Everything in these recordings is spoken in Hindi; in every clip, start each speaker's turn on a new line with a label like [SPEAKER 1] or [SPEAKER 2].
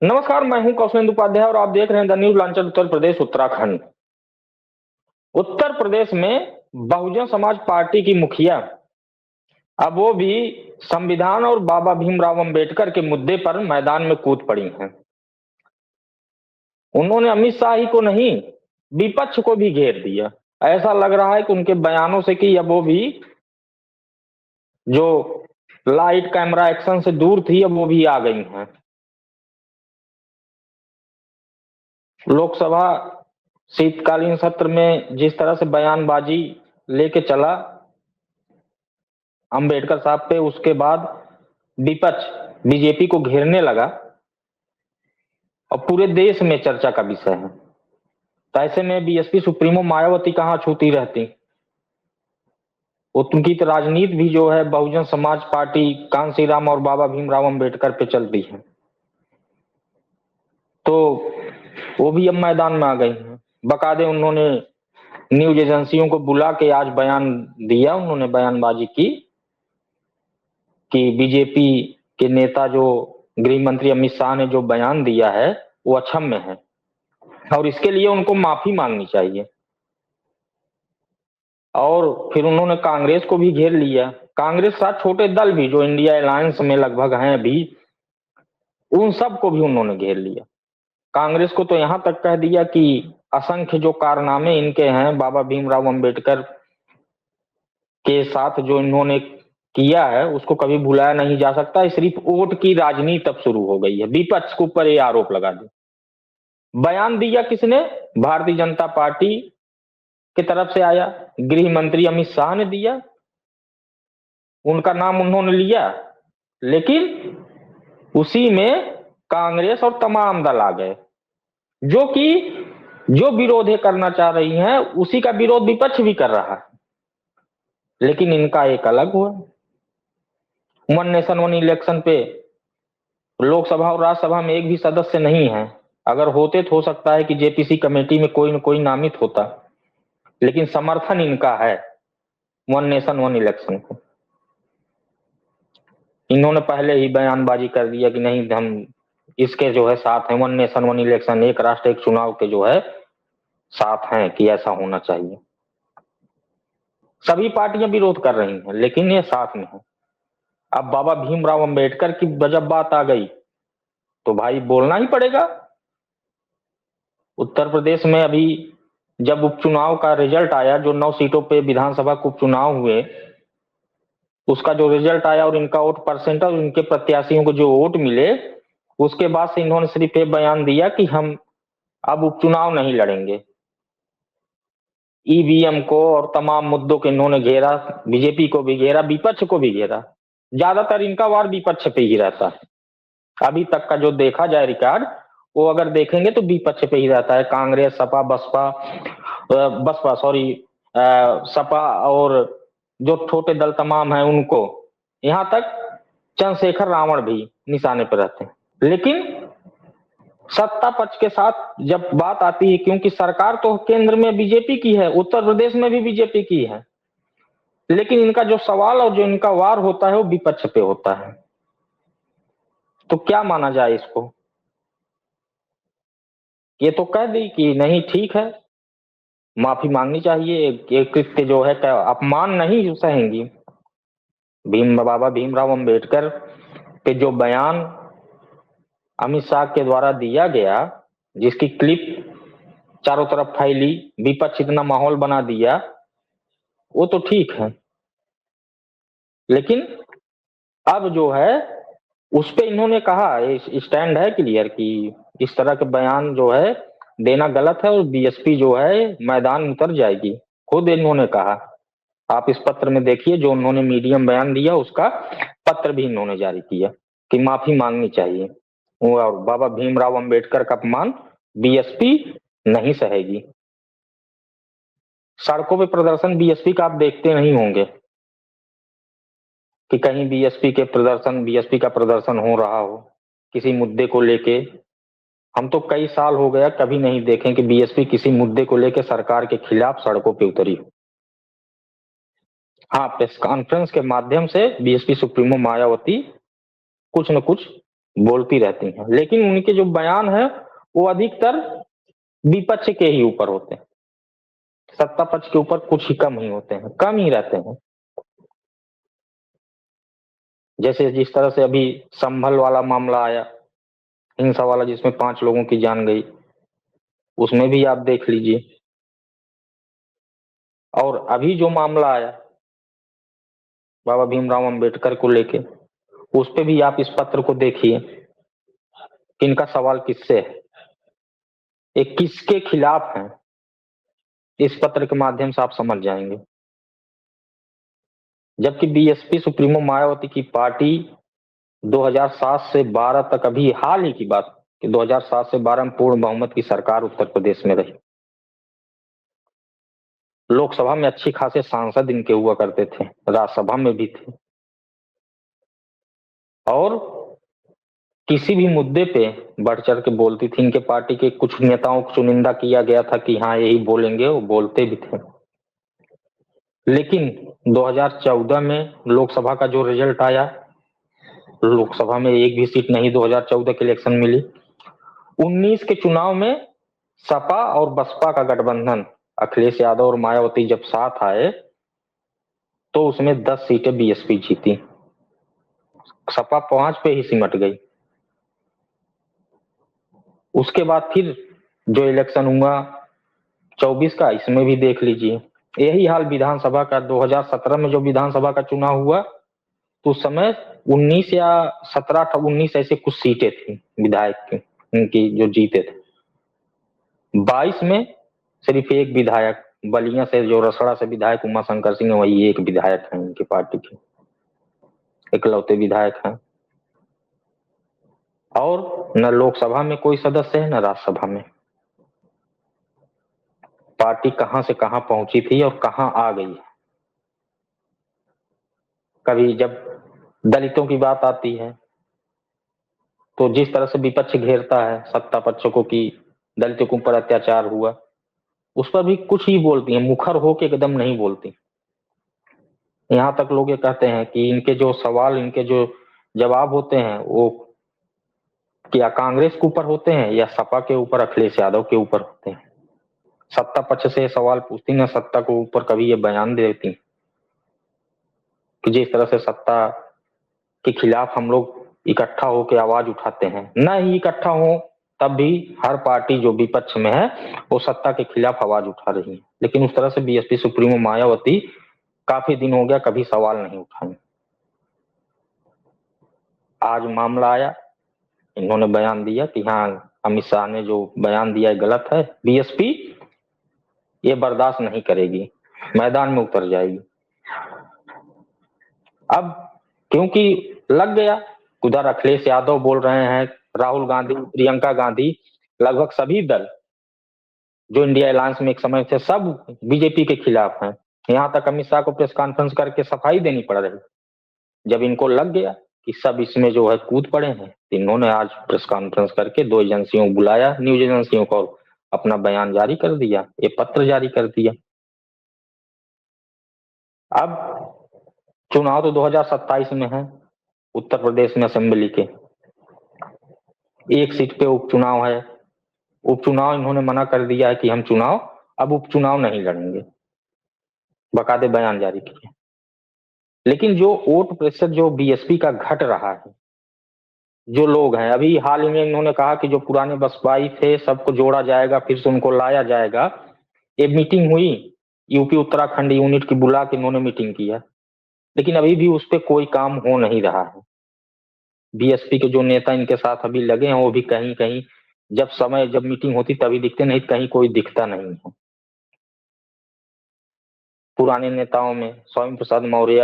[SPEAKER 1] नमस्कार, मैं हूं कौशलेंद्र उपाध्याय और आप देख रहे हैं the news launcher Uttar Pradesh Uttarakhand. Uttar Pradesh में बहुजन समाज पार्टी की मुखिया अब वो भी संविधान और बाबा भीमराव अंबेडकर के मुद्दे पर मैदान में कूद पड़ी हैं। उन्होंने अमित शाह ही को नहीं, विपक्ष को भी घेर दिया। ऐसा लग रहा है कि उनके बयानों से कि अब वो भी जो लाइट कैमरा एक्शन से दूर थी, अब वो भी आ गई हैं। लोकसभा शीतकालीन सत्र में जिस तरह से बयानबाजी लेके चला अंबेडकर साहब पे, उसके बाद विपक्ष बीजेपी को घेरने लगा और पूरे देश में चर्चा का विषय है। तो ऐसे में बीएसपी सुप्रीमो मायावती कहाँ छूती रहती। उनकी तो राजनीति भी जो है बहुजन समाज पार्टी, कांसी राम और बाबा भीमराव अंबेडकर पे चलती है, तो वो भी अब मैदान में आ गई हैं। बकायदे उन्होंने न्यूज एजेंसियों को बुला के आज बयान दिया, उन्होंने बयानबाजी की कि बीजेपी के नेता जो गृह मंत्री अमित शाह ने जो बयान दिया है वो अक्षम्य है और इसके लिए उनको माफी मांगनी चाहिए। और फिर उन्होंने कांग्रेस को भी घेर लिया। कांग्रेस साथ छोटे दल भी जो इंडिया अलायंस में लगभग हैं अभी, उन सबको भी उन्होंने घेर लिया। कांग्रेस को तो यहां तक कह दिया कि असंख्य जो कारनामे इनके हैं बाबा भीमराव अंबेडकर के साथ जो इन्होंने किया है उसको कभी भुलाया नहीं जा सकता। सिर्फ वोट की राजनीति अब शुरू हो गई है। विपक्ष के ऊपर ये आरोप लगा दिया। बयान दिया किसने? भारतीय जनता पार्टी की तरफ से आया, गृह मंत्री अमित शाह ने दिया, उनका नाम उन्होंने लिया, लेकिन उसी में कांग्रेस और तमाम दल आ गए जो कि जो विरोध करना चाह रही हैं उसी का विरोध विपक्ष भी कर रहा है। लेकिन इनका एक अलग हुआ। वन नेशन वन इलेक्शन पे लोकसभा और राज्यसभा में एक भी सदस्य नहीं है। अगर होते तो हो सकता है कि जेपीसी कमेटी में कोई न कोई नामित होता, लेकिन समर्थन इनका है वन नेशन वन इलेक्शन को। इन्होंने पहले ही बयानबाजी कर दिया कि नहीं, हम इसके जो है साथ हैं, वन नेशन वन इलेक्शन, एक राष्ट्र एक चुनाव के जो है साथ हैं कि ऐसा होना चाहिए। सभी पार्टियां विरोध कर रही हैं लेकिन ये साथ में है। अब बाबा भीमराव अंबेडकर की जब बात आ गई तो भाई बोलना ही पड़ेगा। उत्तर प्रदेश में अभी जब उपचुनाव का रिजल्ट आया, जो 9 सीटों पे विधानसभा के उपचुनाव हुए, उसका जो रिजल्ट आया और इनका वोट परसेंट और इनके प्रत्याशियों को जो वोट मिले, उसके बाद से इन्होंने सिर्फ ये बयान दिया कि हम अब उपचुनाव नहीं लड़ेंगे। ईवीएम को और तमाम मुद्दों को इन्होंने घेरा, बीजेपी को भी घेरा, विपक्ष को भी घेरा। ज्यादातर इनका वार विपक्ष पे ही रहता है। अभी तक का जो देखा जाए रिकॉर्ड, वो अगर देखेंगे तो विपक्ष पे ही रहता है। कांग्रेस, सपा, बसपा सॉरी सपा और जो छोटे दल तमाम हैं उनको, यहां तक चंद्रशेखर रावण भी निशाने पर रहते हैं। लेकिन सत्ता पक्ष के साथ जब बात आती है, क्योंकि सरकार तो केंद्र में बीजेपी की है, उत्तर प्रदेश में भी बीजेपी की है, लेकिन इनका जो सवाल और जो इनका वार होता है वो विपक्ष पे होता है। तो क्या माना जाए इसको? ये तो कह दी कि नहीं ठीक है, माफी मांगनी चाहिए, ये कृत्य जो है अपमान नहीं सहेंगी। बाबा भीमराव अंबेडकर के जो बयान अमित शाह के द्वारा दिया गया, जिसकी क्लिप चारों तरफ फैली, विपक्ष इतना माहौल बना दिया, वो तो ठीक है। लेकिन अब जो है उस पे इन्होंने कहा, स्टैंड है क्लियर कि इस तरह के बयान जो है देना गलत है और बीएसपी जो है मैदान में उतर जाएगी। खुद इन्होंने कहा, आप इस पत्र में देखिए जो उन्होंने मीडियम बयान दिया, उसका पत्र भी इन्होंने जारी किया कि माफी मांगनी चाहिए और बाबा भीमराव अंबेडकर का अपमान बीएसपी नहीं सहेगी। सड़कों पे प्रदर्शन बीएसपी का आप देखते नहीं होंगे कि कहीं बीएसपी का प्रदर्शन हो रहा हो किसी मुद्दे को लेके। हम तो कई साल हो गया कभी नहीं देखें कि बीएसपी किसी मुद्दे को लेकर सरकार के खिलाफ सड़कों पे उतरी हो। हाँ, प्रेस कॉन्फ्रेंस के माध्यम से बीएसपी सुप्रीमो मायावती कुछ न कुछ बोलती रहती हैं, लेकिन उनके जो बयान है वो अधिकतर विपक्ष के ही ऊपर होते हैं, सत्ता पक्ष के ऊपर कुछ ही कम ही होते हैं, कम ही रहते हैं। जैसे जिस तरह से अभी संभल वाला मामला आया, हिंसा वाला, जिसमें 5 लोगों की जान गई, उसमें भी आप देख लीजिए। और अभी जो मामला आया बाबा भीमराव अंबेडकर को लेके, उस पे भी आप इस पत्र को देखिए कि इनका सवाल किससे है, ये किसके खिलाफ है, इस पत्र के माध्यम से आप समझ जाएंगे। जबकि बीएसपी सुप्रीमो मायावती की पार्टी 2007 से 12 तक, अभी हाल ही की बात कि 2007 से 12 में पूर्ण बहुमत की सरकार उत्तर प्रदेश में रही। लोकसभा में अच्छी खासे सांसद इनके हुआ करते थे, राज्यसभा में भी थे, और किसी भी मुद्दे पे बढ़ चढ़ के बोलती थी। इनके पार्टी के कुछ नेताओं को चुनिंदा किया गया था कि हाँ यही बोलेंगे, वो बोलते भी थे। लेकिन 2014 में लोकसभा का जो रिजल्ट आया, लोकसभा में एक भी सीट नहीं 2014 के इलेक्शन मिली। 19 के चुनाव में सपा और बसपा का गठबंधन, अखिलेश यादव और मायावती जब साथ आए तो उसमें 10 सीटें बीएसपी जीती, सपा 5 पे ही सिमट गई। उसके बाद फिर जो इलेक्शन हुआ 24 का, इसमें भी देख लीजिए यही हाल विधानसभा का। 2017 में जो विधानसभा का चुनाव हुआ तो उस समय 19 या 17 19 ऐसे कुछ सीटें थी विधायक की, उनकी जो जीते थे। 22 में सिर्फ एक विधायक, बलिया से जो रसड़ा से विधायक उमा शंकर सिंह, वही एक विधायक है उनकी पार्टी के, इकलौते विधायक हैं। और न लोकसभा में कोई सदस्य है न राज्यसभा में। पार्टी कहां से कहां पहुंची थी और कहां आ गई है। कभी जब दलितों की बात आती है तो जिस तरह से विपक्ष घेरता है सत्ता पक्ष को कि दलितों के ऊपर अत्याचार हुआ, उस पर भी कुछ ही बोलती है, मुखर होके एकदम नहीं बोलती। यहाँ तक लोग ये कहते हैं कि इनके जो सवाल, इनके जो जवाब होते हैं वो क्या कांग्रेस के ऊपर होते हैं या सपा के ऊपर, अखिलेश यादव के ऊपर होते हैं। सत्ता पक्ष से सवाल पूछती ना सत्ता को ऊपर कभी ये बयान देती कि जिस तरह से सत्ता के खिलाफ हम लोग इकट्ठा होकर आवाज उठाते हैं, न ही इकट्ठा हो तब भी हर पार्टी जो विपक्ष में है वो सत्ता के खिलाफ आवाज उठा रही है। लेकिन उस तरह से बीएसपी सुप्रीमो मायावती काफी दिन हो गया कभी सवाल नहीं उठाए। आज मामला आया, इन्होंने बयान दिया कि हाँ अमित शाह ने जो बयान दिया है गलत है, बीएसपी ये बर्दाश्त नहीं करेगी, मैदान में उतर जाएगी। अब क्योंकि लग गया, उधर अखिलेश यादव बोल रहे हैं, राहुल गांधी, प्रियंका गांधी, लगभग सभी दल जो इंडिया अलायंस में एक समय थे सब बीजेपी के खिलाफ हैं। यहाँ तक अमित शाह को प्रेस कॉन्फ्रेंस करके सफाई देनी पड़ रही। जब इनको लग गया कि सब इसमें जो है कूद पड़े हैं, इन्होंने आज प्रेस कॉन्फ्रेंस करके 2 एजेंसियों को बुलाया, न्यूज एजेंसियों को, अपना बयान जारी कर दिया, ये पत्र जारी कर दिया। अब चुनाव तो 2027 में है, उत्तर प्रदेश में असेंबली के 1 सीट पे उपचुनाव है। उपचुनाव इन्होंने मना कर दिया है कि हम चुनाव अब उपचुनाव नहीं लड़ेंगे, बकायदे बयान जारी किए। लेकिन जो वोट प्रतिशत जो बीएसपी का घट रहा है, जो लोग हैं, अभी हाल ही में इन्होंने कहा कि जो पुराने बसपाई थे सबको जोड़ा जाएगा, फिर से उनको लाया जाएगा। ये मीटिंग हुई यूपी उत्तराखंड यूनिट की, बुला के इन्होंने मीटिंग किया, लेकिन अभी भी उस पर कोई काम हो नहीं रहा है। बीएसपी के जो नेता इनके साथ अभी लगे हैं वो भी कहीं कहीं जब मीटिंग होती तभी दिखते, नहीं कहीं कोई दिखता नहीं है। पुराने नेताओं में स्वामी प्रसाद मौर्य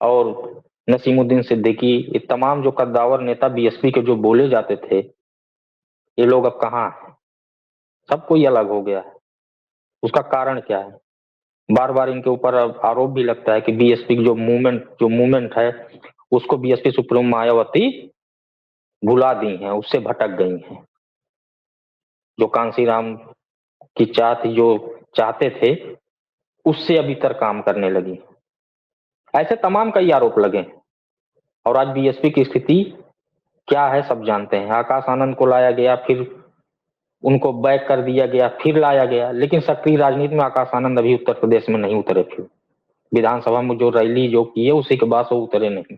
[SPEAKER 1] और नसीमुद्दीन सिद्दीकी, ये तमाम जो कद्दावर नेता बीएसपी के जो बोले जाते थे, ये लोग अब कहाँ हैं? सब कोई अलग हो गया है। उसका कारण क्या है? बार बार इनके ऊपर आरोप भी लगता है कि बीएसपी की जो मूवमेंट है उसको बीएसपी सुप्रीमो मायावती भुला दी हैं, उससे भटक गई हैं। जो कांसीराम की चाह थी, जो चाहते थे, उससे अब इतर काम करने लगी। ऐसे तमाम कई आरोप लगे और आज बीएसपी की स्थिति क्या है सब जानते हैं। आकाश आनंद को लाया गया, फिर उनको बैक कर दिया गया, फिर लाया गया, लेकिन सक्रिय राजनीति में आकाश आनंद अभी उत्तर प्रदेश में नहीं उतरे। फिर विधानसभा में जो रैली जो की है उसी के बाद वो उतरे नहीं।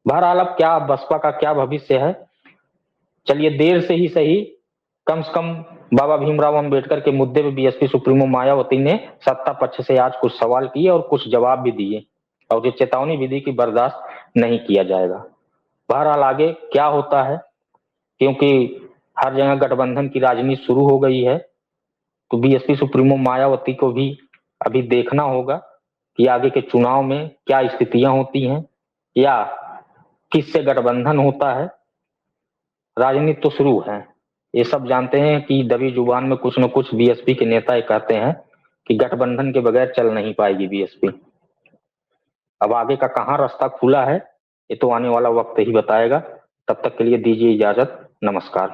[SPEAKER 1] बहरहाल अब क्या बसपा का क्या भविष्य है, चलिए देर से ही सही, कम से कम बाबा भीमराव अंबेडकर के मुद्दे पे बीएसपी सुप्रीमो मायावती ने सत्ता पक्ष से आज कुछ सवाल किए और कुछ जवाब भी दिए, और ये चेतावनी भी दी कि बर्दाश्त नहीं किया जाएगा। बहरहाल आगे क्या होता है, क्योंकि हर जगह गठबंधन की राजनीति शुरू हो गई है, तो बीएसपी सुप्रीमो मायावती को भी अभी देखना होगा कि आगे के चुनाव में क्या स्थितियां होती हैं या किससे गठबंधन होता है। राजनीति तो शुरू है, ये सब जानते हैं कि दबी जुबान में कुछ न कुछ बीएसपी के नेता ये कहते हैं कि गठबंधन के बगैर चल नहीं पाएगी बीएसपी। अब आगे का कहां रास्ता खुला है ये तो आने वाला वक्त ही बताएगा। तब तक के लिए दीजिए इजाजत, नमस्कार।